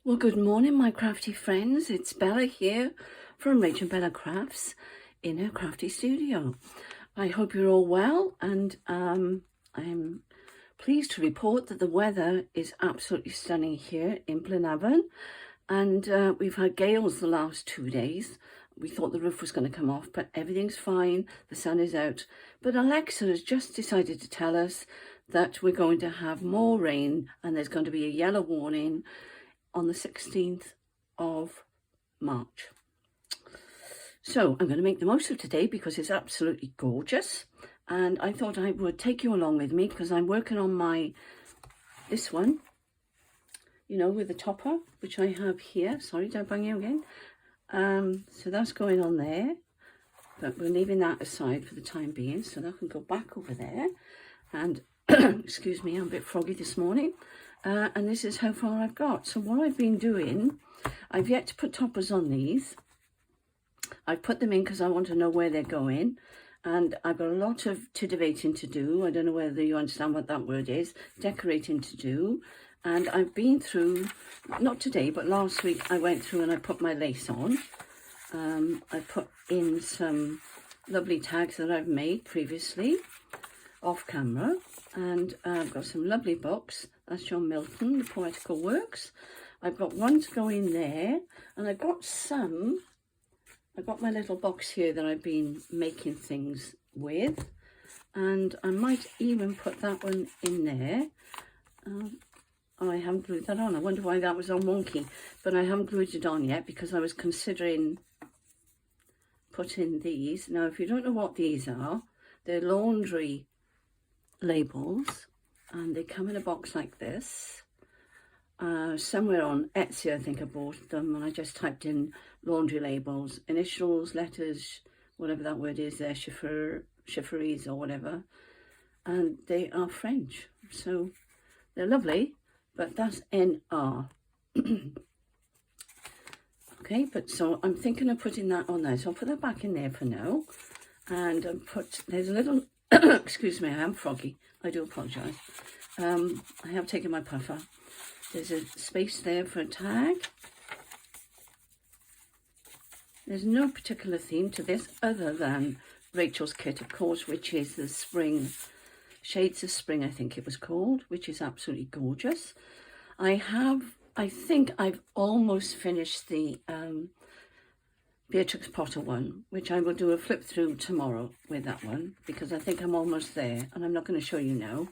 Well, good morning, my crafty friends. It's Bella here from RachandBellaCrafts in her crafty studio. I hope you're all well, and I'm pleased to report that the weather is absolutely stunning here in Blenavon, and we've had gales the last 2 days. We thought the roof was going to come off, but everything's fine. The sun is out. But Alexa has just decided to tell us that we're going to have more rain, and there's going to be a yellow warning on the 16th of March. So I'm going to make the most of today because it's absolutely gorgeous. And I thought I would take you along with me because I'm working on this one, you know, with the topper, which I have here. Sorry, did I bang you again? So that's going on there, but we're leaving that aside for the time being. So that can go back over there. And excuse me, I'm a bit froggy this morning. And this is how far I've got. So what I've been doing, I've yet to put toppers on these. I've put them in because I want to know where they're going. And I've got a lot of titivating to do. I don't know whether you understand what that word is. Decorating to do. And I've been through, not today, but last week, I went through and I put my lace on. I put in some lovely tags that I've made previously off camera. And I've got some lovely books. That's John Milton, The Poetical Works. I've got one to go in there. And I've got my little box here that I've been making things with. And I might even put that one in there. Oh, I haven't glued that on. I wonder why that was on wonky. But I haven't glued it on yet because I was considering putting these. Now, if you don't know what these are, they're laundry labels, and they come in a box like this. Somewhere on Etsy I think I bought them, and I just typed in laundry labels, initials, letters, whatever that word is there, chiffreries or whatever, and they are French, so they're lovely, but that's NR. Okay, but so I'm thinking of putting that on there, so I'll put that back in there for now. And there's a little excuse me, I am froggy, I do apologise. I have taken my puffer. There's a space there for a tag. There's no particular theme to this other than Rachel's kit, of course, which is the spring, Shades of Spring, I think it was called, which is absolutely gorgeous. I think I've almost finished the Beatrix Potter one, which I will do a flip through tomorrow with that one, because I think I'm almost there, and I'm not going to show you now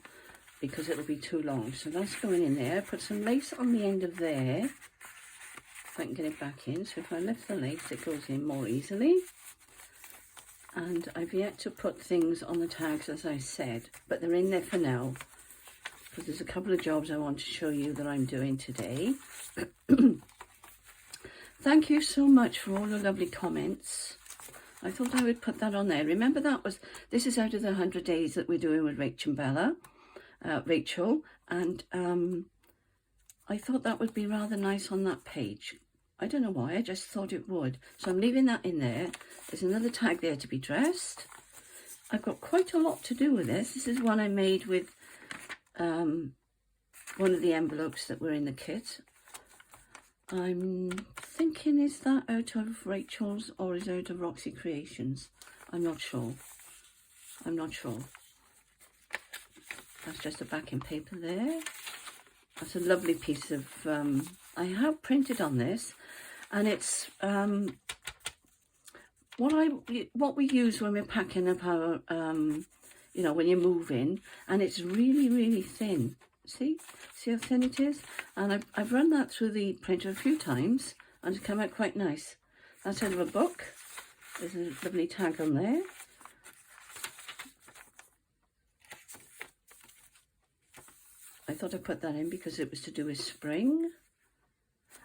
because it'll be too long. So that's going in there. Put some lace on the end of there, if I can get it back in. So if I lift the lace, it goes in more easily. And I've yet to put things on the tags, as I said, but they're in there for now, because there's a couple of jobs I want to show you that I'm doing today. Thank you so much for all the lovely comments. I thought I would put that on there. Remember, this is out of the 100 days that we're doing with Rachel, and I thought that would be rather nice on that page. I don't know why, I just thought it would. So I'm leaving that in there. There's another tag there to be dressed. I've got quite a lot to do with this. This is one I made with one of the envelopes that were in the kit. I'm thinking, is that out of Rachel's or is it out of Roxy Creations? I'm not sure. That's just a backing paper there. That's a lovely piece of, I have printed on this, and it's what we use when we're packing up our, you know, when you're moving, and it's really, really thin. See how thin it is? And I've run that through the printer a few times, and it's come out quite nice. That's out of a book. There's a lovely tag on there. I thought I'd put that in because it was to do with spring.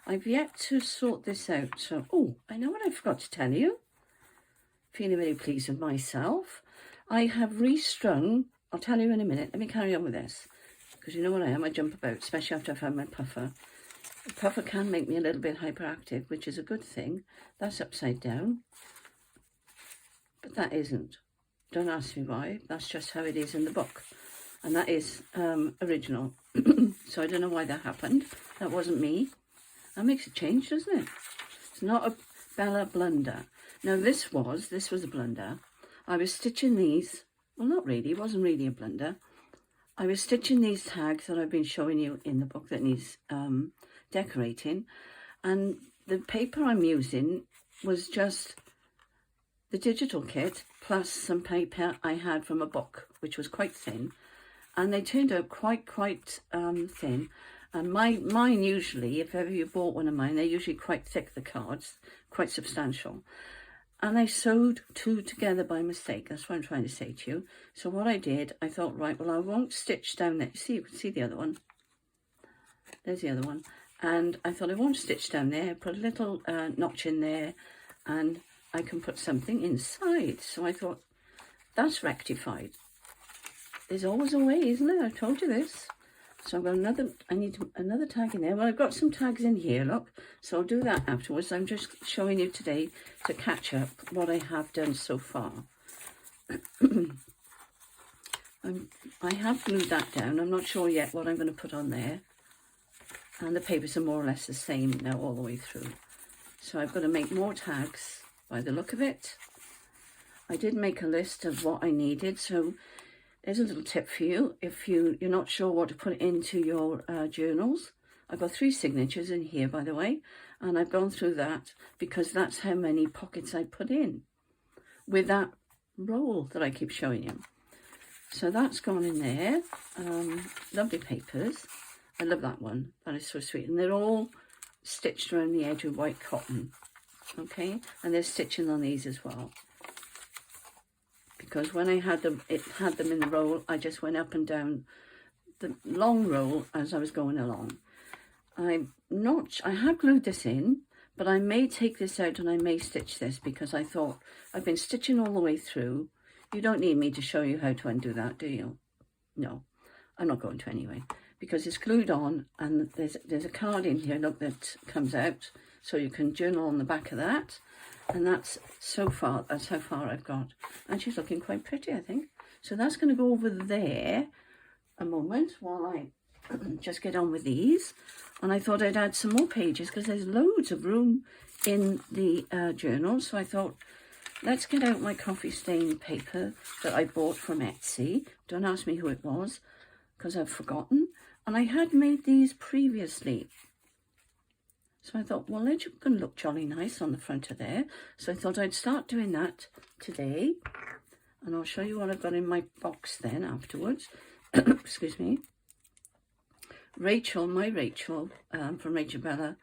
I've yet to sort this out. So, oh, I know what I forgot to tell you. Feeling very pleased with myself. I have restrung, I'll tell you in a minute. Let me carry on with this, because you know what I am, I jump about, especially after I've had my puffer. The puffer can make me a little bit hyperactive, which is a good thing. That's upside down, but that isn't. Don't ask me why, that's just how it is in the book. And that is original. So I don't know why that happened. That wasn't me. That makes a change, doesn't it? It's not a Bella blunder. Now this was a blunder. I was stitching these, well not really, it wasn't really a blunder. I was stitching these tags that I've been showing you in the book that needs decorating, and the paper I'm using was just the digital kit plus some paper I had from a book, which was quite thin, and they turned out quite thin. And mine usually, if ever you bought one of mine, they're usually quite thick, the cards, quite substantial. And I sewed two together by mistake. That's what I'm trying to say to you. So what I did, I thought, right, well, I won't stitch down there. See the other one? There's the other one. And I thought I won't stitch down there, put a little notch in there, and I can put something inside. So I thought, that's rectified. There's always a way, isn't there? I told you this. So I've got I need another tag in there. Well, I've got some tags in here, look. So I'll do that afterwards. I'm just showing you today to catch up what I have done so far. I have glued that down. I'm not sure yet what I'm going to put on there. And the papers are more or less the same now all the way through. So I've got to make more tags by the look of it. I did make a list of what I needed. So there's a little tip for you if you're not sure what to put into your journals. I've got 3 signatures in here, by the way, and I've gone through that because that's how many pockets I put in with that roll that I keep showing you. So that's gone in there. Lovely papers. I love that one. That is so sweet. And they're all stitched around the edge with white cotton. Okay, and there's stitching on these as well. Because when I had them, it had them in the roll, I just went up and down the long roll as I was going along. I have glued this in, but I may take this out and I may stitch this because I thought I've been stitching all the way through. You don't need me to show you how to undo that, do you? No, I'm not going to anyway, because it's glued on and there's a card in here, look, that comes out, so you can journal on the back of that. And that's how far I've got. And she's looking quite pretty, I think. So that's going to go over there a moment while I just get on with these. And I thought I'd add some more pages because there's loads of room in the journal. So I thought, let's get out my coffee stain paper that I bought from Etsy. Don't ask me who it was because I've forgotten. And I had made these previously. So I thought, well, they're going to look jolly nice on the front of there. So I thought I'd start doing that today. And I'll show you what I've got in my box then afterwards. Excuse me. Rachel, my Rachel, from Rachand Bella,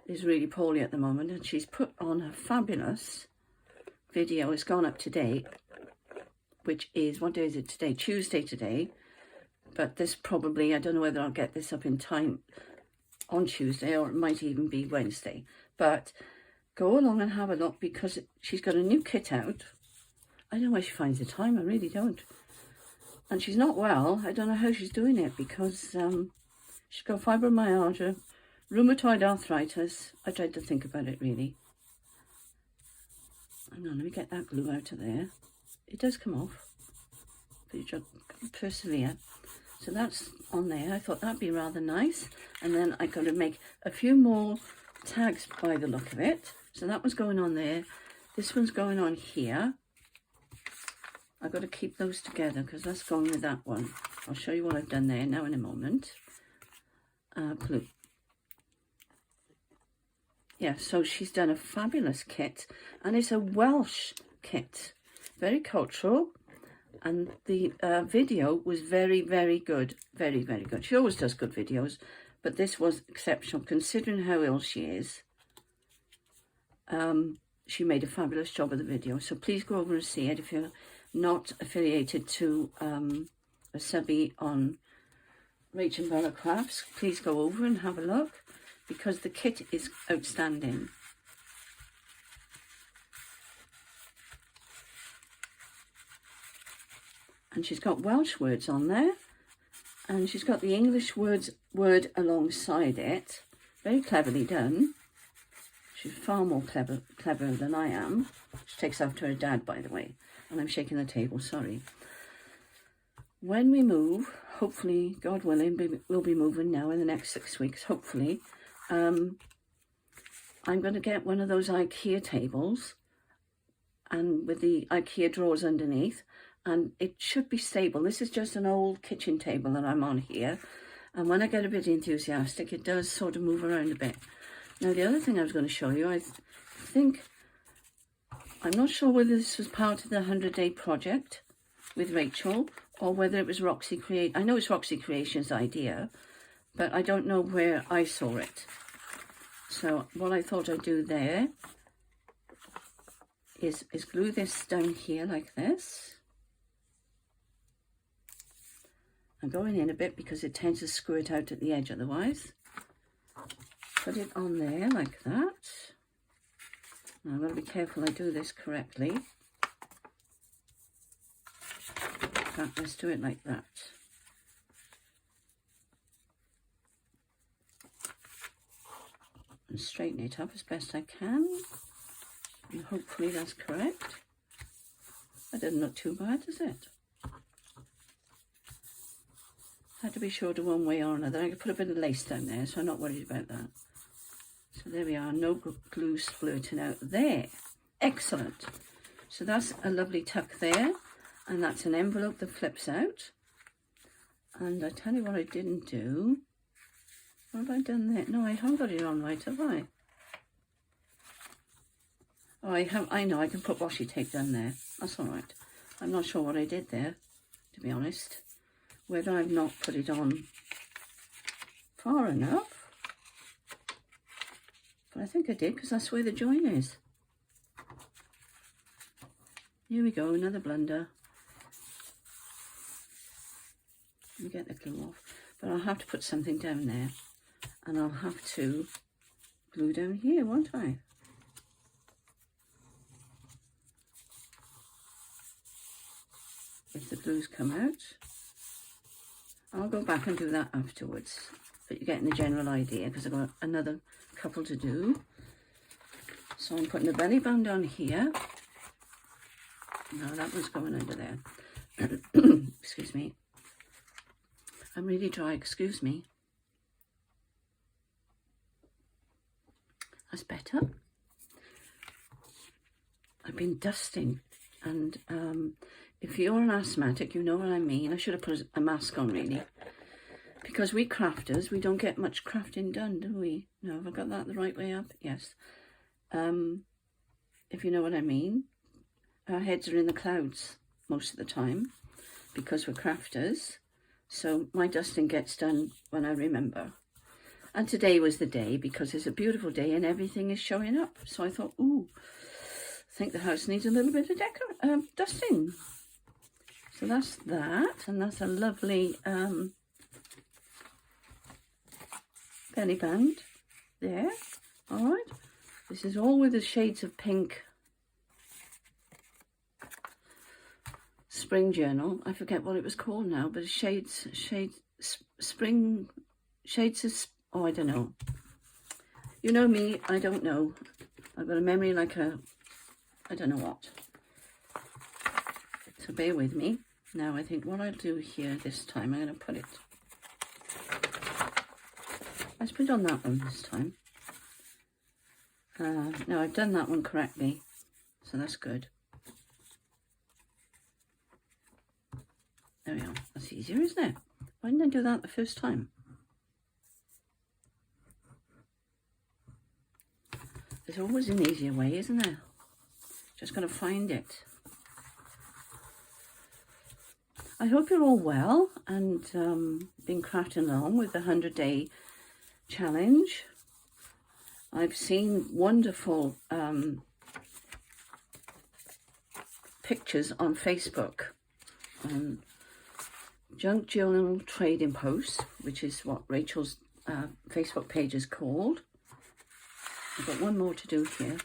is really poorly at the moment. And she's put on a fabulous video. It's gone up today, which is, what day is it today? Tuesday today. But this probably, I don't know whether I'll get this up in time on Tuesday, or it might even be Wednesday. But go along and have a look because she's got a new kit out. I don't know where she finds the time, I really don't. And she's not well. I don't know how she's doing it because she's got fibromyalgia, rheumatoid arthritis. I tried to think about it really. Hang on, let me get that glue out of there. It does come off, but you just persevere. So that's on there. I thought that'd be rather nice. And then I got to make a few more tags by the look of it. So that was going on there. This one's going on here. I've got to keep those together because that's going with that one. I'll show you what I've done there now in a moment. Glue. Yeah, so she's done a fabulous kit. And it's a Welsh kit. Very cultural. And the video was very, very good. Very, very good. She always does good videos, but this was exceptional considering how ill she is. She made a fabulous job of the video. So please go over and see it if you're not affiliated to a subby on RachandBellaCrafts. Please go over and have a look because the kit is outstanding. And she's got Welsh words on there. And she's got the English word alongside it. Very cleverly done. She's far more clever than I am. She takes after her dad, by the way. And I'm shaking the table, sorry. When we move, hopefully, God willing, we'll be moving now in the next 6 weeks, hopefully. I'm going to get one of those IKEA tables and with the IKEA drawers underneath, and it should be stable. This is just an old kitchen table that I'm on here, and when I get a bit enthusiastic, it does sort of move around a bit. Now, the other thing I was going to show you, I think, I'm not sure whether this was part of the 100-day project with Rachel or whether it was Roxy Create. I know it's Roxy Creation's idea, but I don't know where I saw it. So what I thought I'd do there is glue this down here like this. I'm going in a bit because it tends to screw it out at the edge otherwise. Put it on there like that. Now I've got to be careful I do this correctly. Let's do it like that. And straighten it up as best I can. And hopefully that's correct. That doesn't look too bad, does it? Had to be sure to one way or another. I could put a bit of lace down there, so I'm not worried about that. So there we are, no glue splurting out there. Excellent. So that's a lovely tuck there, and that's an envelope that flips out. And I tell you what I didn't do. What have I done there? No, I haven't got it on right, have I? Oh, I know, I can put washi tape down there. That's all right. I'm not sure what I did there, to be honest. Whether I've not put it on far enough. But I think I did, because that's where the join is. Here we go, another blunder. Let me get the glue off. But I'll have to put something down there. And I'll have to glue down here, won't I? If the glues come out. I'll go back and do that afterwards. But you're getting the general idea, because I've got another couple to do. So I'm putting the belly band on here. No, that one's going under there. Excuse me. I'm really dry, excuse me. That's better. I've been dusting, and if you're an asthmatic, you know what I mean. I should have put a mask on, really. Because we crafters, we don't get much crafting done, do we? No, have I got that the right way up? Yes. If you know what I mean. Our heads are in the clouds most of the time because we're crafters. So my dusting gets done when I remember. And today was the day because it's a beautiful day and everything is showing up. So I thought, ooh, I think the house needs a little bit of dusting. So that's that, and that's a lovely belly band there. All right, this is all with the shades of pink spring journal. I forget what it was called now, but shades of, oh, I don't know. You know me, I don't know. I've got a memory like I don't know what. So bear with me. Now I think what I'll do here this time, I'm going to put it, let's put it on that one this time. No, I've done that one correctly, so that's good. There we are. That's easier, isn't it? Why didn't I do that the first time? There's always an easier way, isn't there? Just got to find it. I hope you're all well and been crafting along with the 100-day challenge. I've seen wonderful pictures on Facebook. Junk Journal Trading Posts, which is what Rachel's Facebook page is called. I've got one more to do here.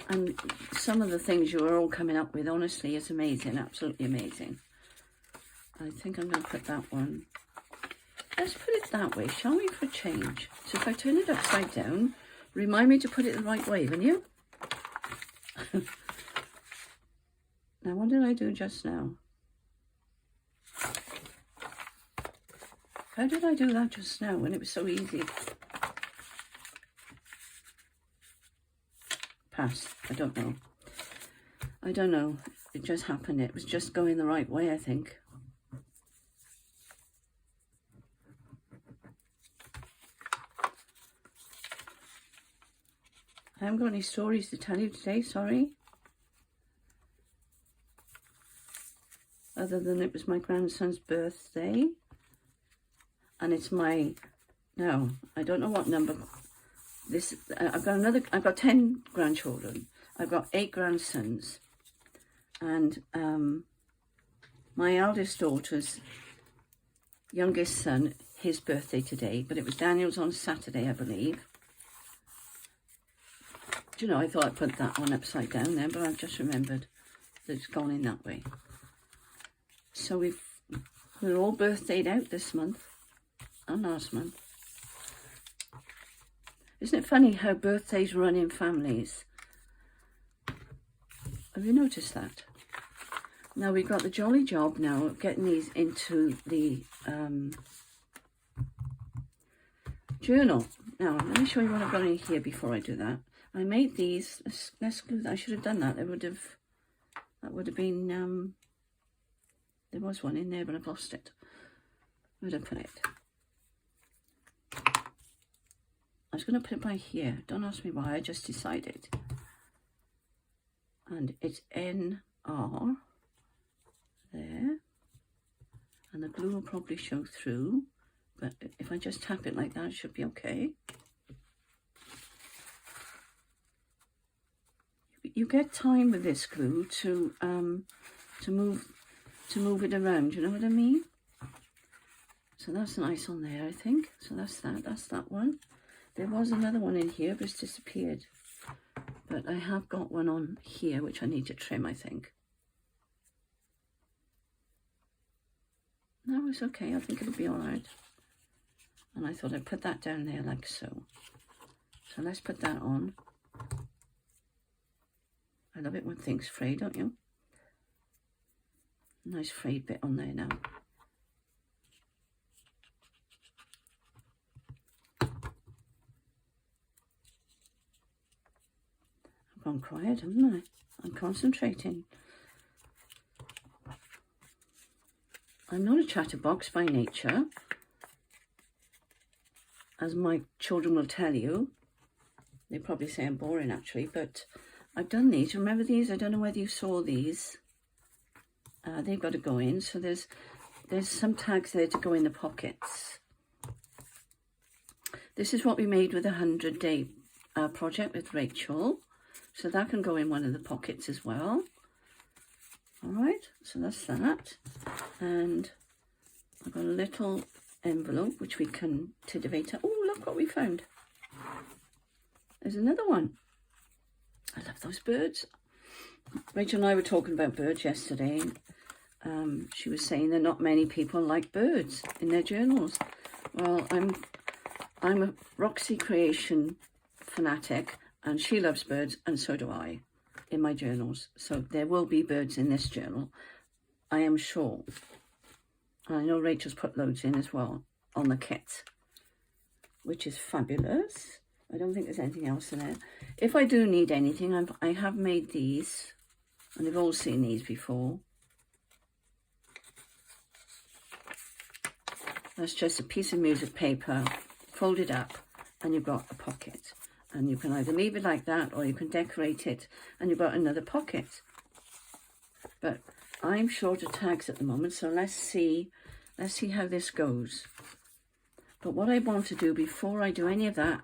And some of the things you are all coming up with, honestly, is amazing, absolutely amazing. I think I'm going to put that one. Let's put it that way, shall we, for a change? So if I turn it upside down, remind me to put it the right way, will you? Now, what did I do just now? How did I do that just now when it was so easy? pass. I don't know. I don't know. It just happened. It was just going the right way, I think. I haven't got any stories to tell you today, sorry. Other than it was my grandson's birthday. And it's my, no, I don't know what number. This, I've got 10 grandchildren. I've got 8 grandsons. And my eldest daughter's youngest son, his birthday today. But it was Daniel's on Saturday, I believe. Do you know, I thought I'd put that one upside down there, but I've just remembered that it's gone in that way. So we're all birthdayed out this month and last month. Isn't it funny how birthdays run in families? Have you noticed that? Now we've got the jolly job now of getting these into the journal. Now let me show you what I've got in here before I do that. I made these. Let's glue that. I should have done that. That would have been. There was one in there, but I've lost it. Where did I put it? I was going to put it by here. Don't ask me why. I just decided. And it's NR there, and the glue will probably show through. But if I just tap it like that, it should be okay. You get time with this glue to move it around. You know what I mean? So that's nice on there, I think. So that's that. That's that one. There was another one in here, but it's disappeared. But I have got one on here, which I need to trim, I think. No, it's okay. I think it'll be all right. And I thought I'd put that down there like so. So let's put that on. I love it when things fray, don't you? Nice frayed bit on there now. I've gone quiet, haven't I? I'm concentrating. I'm not a chatterbox by nature, as my children will tell you. They probably say I'm boring actually, but I've done these. Remember these? I don't know whether you saw these. They've got to go in. So there's some tags there to go in the pockets. This is what we made with a 100-day project with Rachel. So that can go in one of the pockets as well. All right, so that's that. And I've got a little envelope which we can tidivate. Oh, look what we found. There's another one. I love those birds. Rachel and I were talking about birds yesterday. She was saying that not many people like birds in their journals. Well, I'm a Roxy creation fanatic, and she loves birds, and so do I, in my journals. So there will be birds in this journal, I am sure. I know Rachel's put loads in as well on the kit, which is fabulous. I don't think there's anything else in there. If I do need anything, I have made these, and you've all seen these before. That's just a piece of music paper folded up, and you've got a pocket. And you can either leave it like that, or you can decorate it, and you've got another pocket. But I'm short of tags at the moment, so let's see how this goes. But what I want to do before I do any of that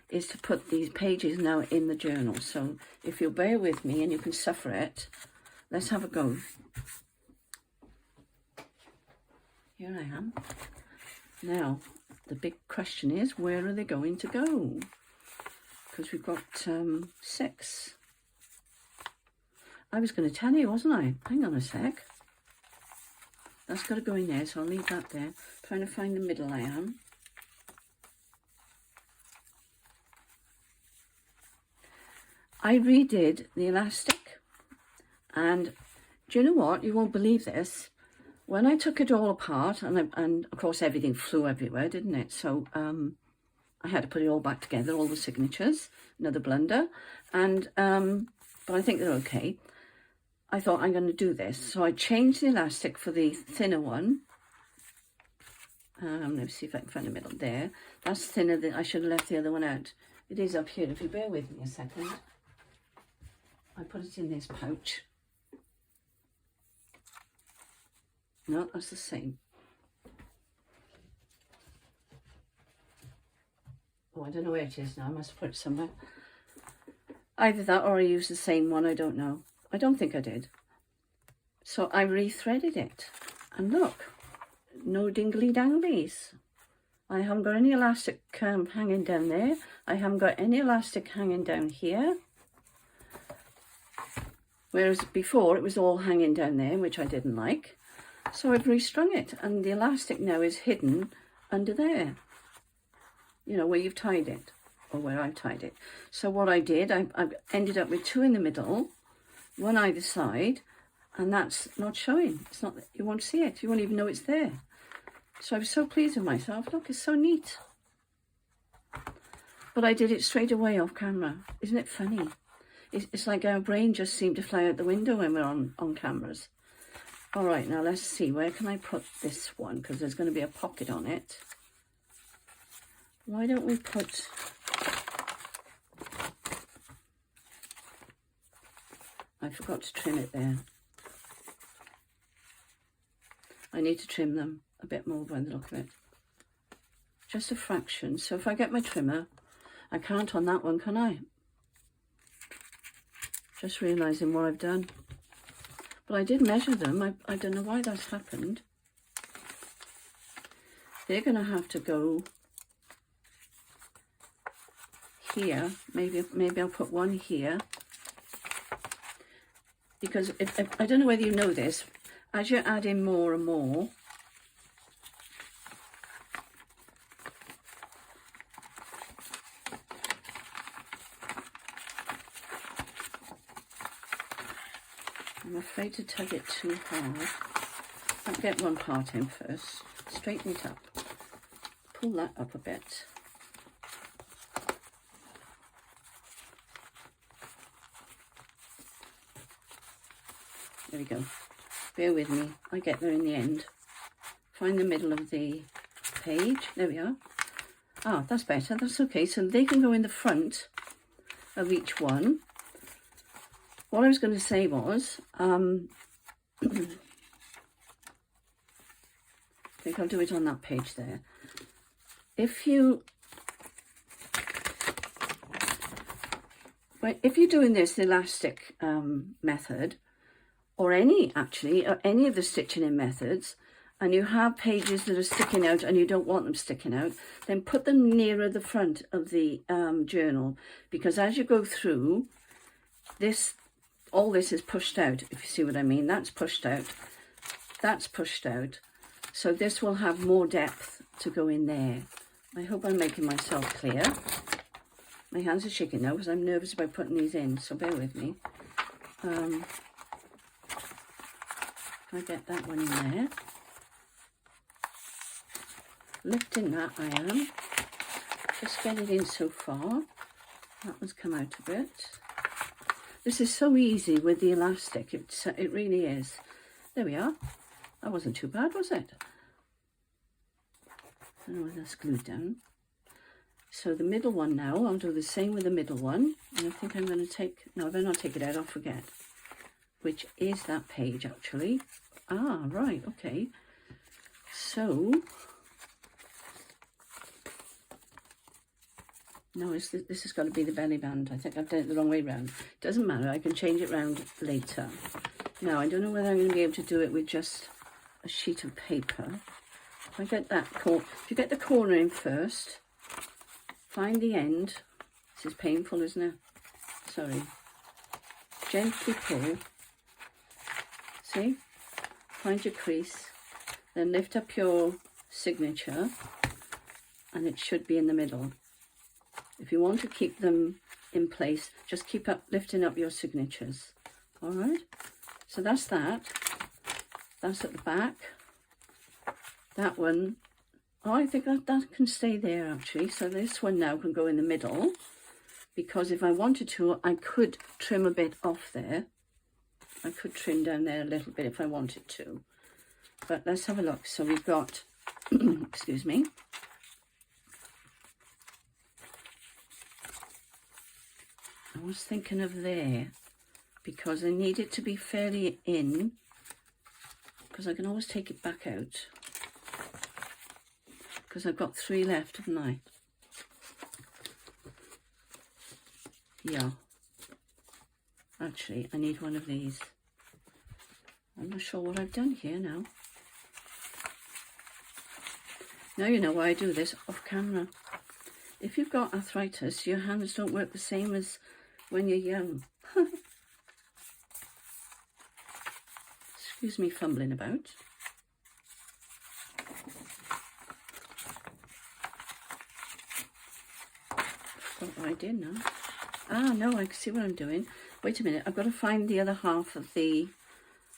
is to put these pages now in the journal. So if you'll bear with me and you can suffer it, let's have a go. Here I am. Now, the big question is, where are they going to go? Because we've got 6. I was going to tell you, wasn't I? Hang on a sec. That's got to go in there, so I'll leave that there. Trying to find the middle I am. I redid the elastic, and do you know what? You won't believe this. When I took it all apart, and of course everything flew everywhere, didn't it? So I had to put it all back together, all the signatures, another blunder, and but I think they're okay. I thought I'm going to do this, so I changed the elastic for the thinner one. Let me see if I can find the middle there. That's thinner than I should have left the other one out. It is up here. If you bear with me a second, I put it in this pouch. No, that's the same. Oh, I don't know where it is now. I must have put it somewhere. Either that or I used the same one. I don't know. I don't think I did. So I rethreaded it. And look, no dingly danglies. I haven't got any elastic hanging down there. I haven't got any elastic hanging down here. Whereas before it was all hanging down there, which I didn't like. So I've restrung it, and the elastic now is hidden under there. You know, where you've tied it, or where I've tied it. So what I did, I ended up with 2 in the middle, 1 either side, and that's not showing. It's not, you won't see it. You won't even know it's there. So I was so pleased with myself. Look, it's so neat. But I did it straight away off camera. Isn't it funny? It's like our brain just seemed to fly out the window when we're on cameras. All right, now let's see. Where can I put this one? Because there's going to be a pocket on it. Why don't we put... I forgot to trim it there. I need to trim them a bit more by the look of it. Just a fraction. So if I get my trimmer, I can't on that one, can I? Just realising what I've done. But I did measure them. I don't know why that's happened. They're going to have to go here. Maybe I'll put one here. Because if I don't know whether you know this, as you're adding more and more, I'm afraid to tug it too hard. I'll get one part in first. Straighten it up. Pull that up a bit. There we go. Bear with me. I get there in the end. Find the middle of the page. There we are. Ah, that's better. That's okay. So they can go in the front of each one. What I was going to say was, I think I'll do it on that page there. If you're doing this elastic method, or any of the stitching in methods, and you have pages that are sticking out and you don't want them sticking out, then put them nearer the front of the journal, because as you go through this, all this is pushed out, if you see what I mean. That's pushed out, that's pushed out, so this will have more depth to go in there. I hope I'm making myself clear. My hands are shaking now because I'm nervous about putting these in, so bear with me. I get that one in there. Lifting that I am. Just get it in so far. That one's come out a bit. This is so easy with the elastic. It really is. There we are. That wasn't too bad, was it? I don't know whether that's glued down. So the middle one now, I'll do the same with the middle one. And I think I'm going to take... No, I better not take it out. I'll forget. Which is that page, actually. Ah, right. Okay. So... No, this has got to be the belly band. I think I've done it the wrong way round. Doesn't matter, I can change it round later. Now, I don't know whether I'm going to be able to do it with just a sheet of paper. If I get that corner, if you get the corner in first, find the end. This is painful, isn't it? Sorry. Gently pull. See? Find your crease. Then lift up your signature, and it should be in the middle. If you want to keep them in place, just keep lifting up your signatures. All right. So that's that. That's at the back. That one Oh, I think that can stay there actually. So this one now can go in the middle, because if I wanted to, I could trim a bit off there. I could trim down there a little bit if I wanted to. But let's have a look. So we've got, excuse me. I was thinking of there, because I need it to be fairly in, because I can always take it back out. Because I've got 3 left, haven't I? Yeah. Actually, I need one of these. I'm not sure what I've done here now. Now you know why I do this off camera. If you've got arthritis, your hands don't work the same as when you're young. Excuse me fumbling about. Forgot what I did now. Ah, no, I can see what I'm doing. Wait a minute, I've got to find the other half of the...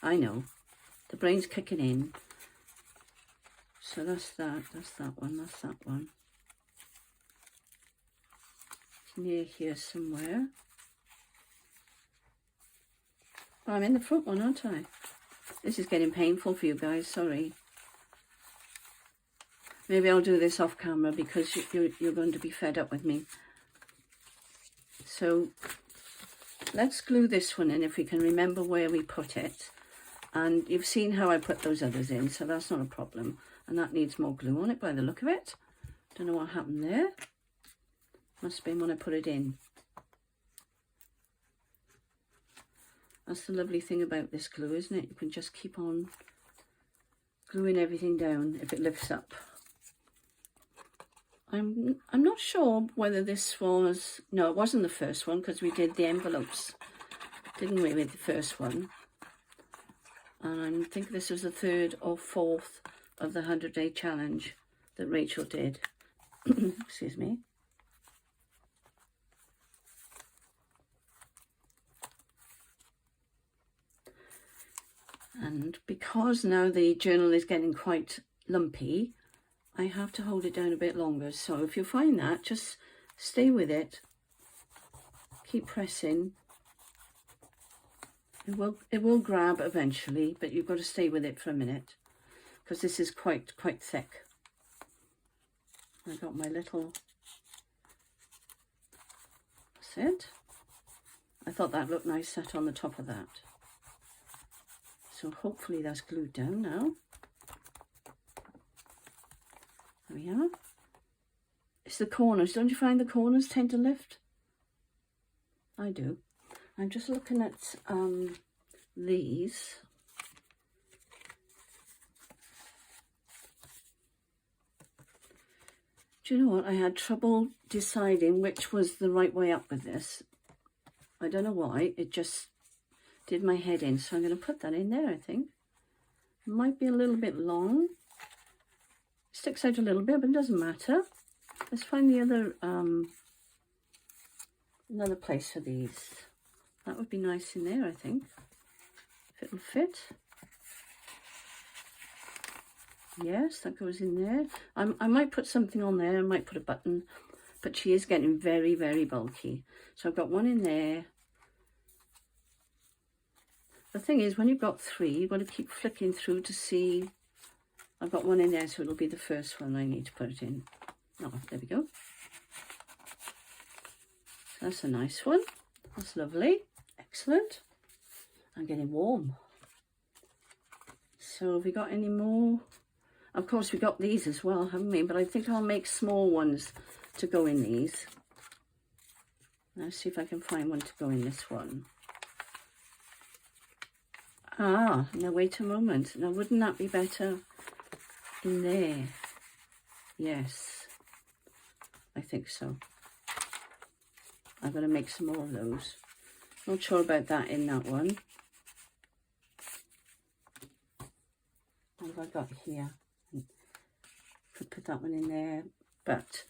I know, the brain's kicking in. So that's that one, that's that one. It's near here somewhere. Oh, I'm in the front one, aren't I? This is getting painful for you guys, sorry. Maybe I'll do this off camera because you're going to be fed up with me. So let's glue this one in if we can remember where we put it. And you've seen how I put those others in, so that's not a problem. And that needs more glue on it by the look of it. Don't know what happened there. Must have been when I put it in. That's the lovely thing about this glue, isn't it? You can just keep on gluing everything down if it lifts up. I'm not sure whether this was... No, it wasn't the first one because we did the envelopes, didn't we, with the first one? And I think this was the 3rd or 4th of the 100-day challenge that Rachel did. Excuse me. And because now the journal is getting quite lumpy, I have to hold it down a bit longer. So if you find that, just stay with it. Keep pressing. It will grab eventually, but you've got to stay with it for a minute because this is quite thick. I got my little... That's it. I thought that looked nice set on the top of that. So hopefully that's glued down now. There we are. It's the corners. Don't you find the corners tend to lift? I do. I'm just looking at these. Do you know what? I had trouble deciding which was the right way up with this. I don't know why. It just did my head in. So I'm going to put that in there, I think. It might be a little bit long. Sticks out a little bit, but it doesn't matter. Let's find the other, another place for these. That would be nice in there, I think, if it'll fit. Yes, that goes in there. I might put something on there. I might put a button, but she is getting very, very bulky. So I've got one in there. The thing is, when you've got 3, you've got to keep flicking through to see. I've got one in there, so it'll be the first one I need to put it in. Oh, there we go. So that's a nice one. That's lovely. Excellent. I'm getting warm. So have we got any more? Of course, we got these as well, haven't we? But I think I'll make small ones to go in these. Let's see if I can find one to go in this one. Ah, now wait a moment. Now wouldn't that be better in there? Yes, I think so. I'm going to make some more of those. Not sure about that in that one. What have I got here? Could put that one in there. But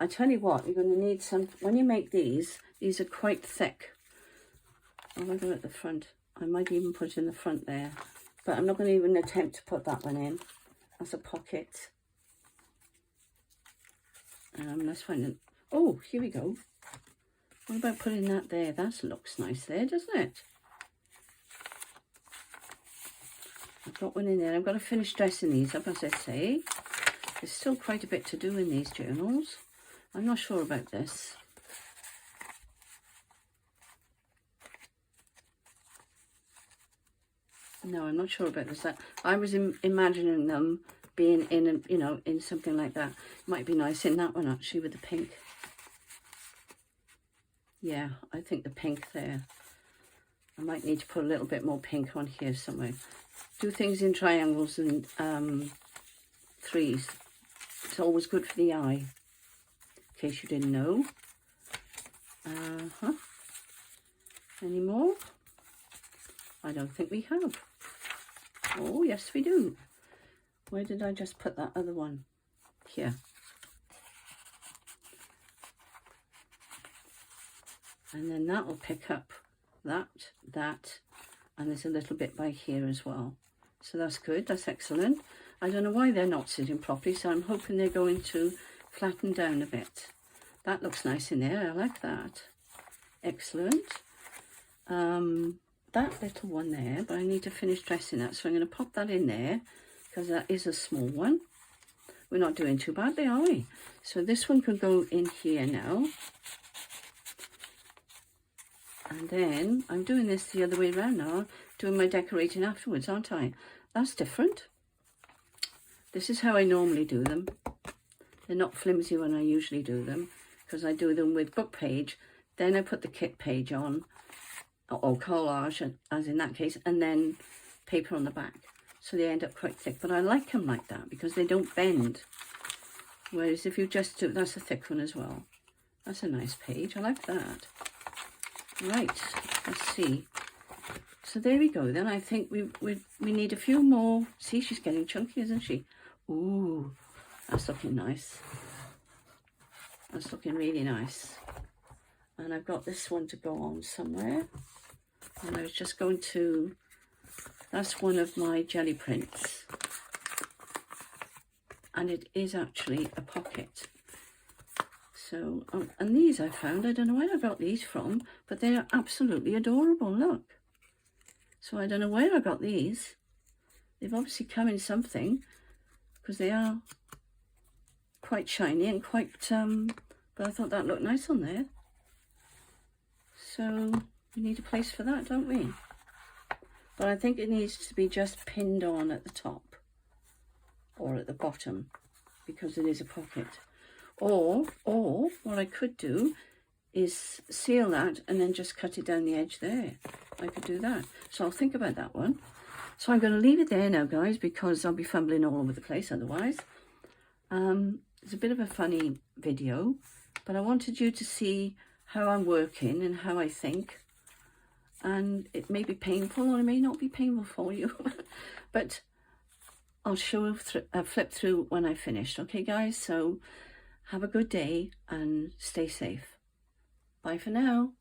I tell you what, you're going to need some, when you make these are quite thick. What have I got at the front? I might even put it in the front there. But I'm not going to even attempt to put that one in as a pocket. Let's find it. Oh, here we go. What about putting that there? That looks nice there, doesn't it? I've got one in there. I've got to finish dressing these up, as I say. There's still quite a bit to do in these journals. I'm not sure about this. No, I'm not sure about this. I was imagining them being in, you know, in something like that. Might be nice in that one, actually, with the pink. Yeah, I think the pink there. I might need to put a little bit more pink on here somewhere. Do things in triangles and threes. It's always good for the eye, in case you didn't know. Any more? I don't think we have. Oh, yes, we do. Where did I just put that other one? Here. And then that will pick up that, and there's a little bit by here as well. So that's good, that's excellent. I don't know why they're not sitting properly, so I'm hoping they're going to flatten down a bit. That looks nice in there, I like that. Excellent. That little one there, but I need to finish dressing that, so I'm going to pop that in there, because that is a small one. We're not doing too badly, are we? So this one could go in here now. And then I'm doing this the other way around now, doing my decorating afterwards, aren't I? That's different. This is how I normally do them. They're not flimsy when I usually do them, because I do them with book page, then I put the kit page on, or collage, as in that case, and then paper on the back. So they end up quite thick, but I like them like that because they don't bend. Whereas if you just do, that's a thick one as well. That's a nice page, I like that. Right, let's see. So there we go then. I think we need a few more. See, she's getting chunky, isn't she? Ooh, that's looking nice. That's looking really nice. And I've got this one to go on somewhere. And I was just going to, that's one of my jelly prints. And it is actually a pocket. So, and these I found, I don't know where I got these from, but they are absolutely adorable, look. So I don't know where I got these. They've obviously come in something, because they are quite shiny and quite, but I thought that looked nice on there. So we need a place for that, don't we? But I think it needs to be just pinned on at the top, or at the bottom, because it is a pocket. Or what I could do is seal that and then just cut it down the edge there. I could do that. So I'll think about that one. So I'm going to leave it there now, guys, because I'll be fumbling all over the place otherwise. It's a bit of a funny video, but I wanted you to see how I'm working and how I think. And it may be painful or it may not be painful for you. But I'll flip through when I finished. Okay, guys? So have a good day and stay safe. Bye for now.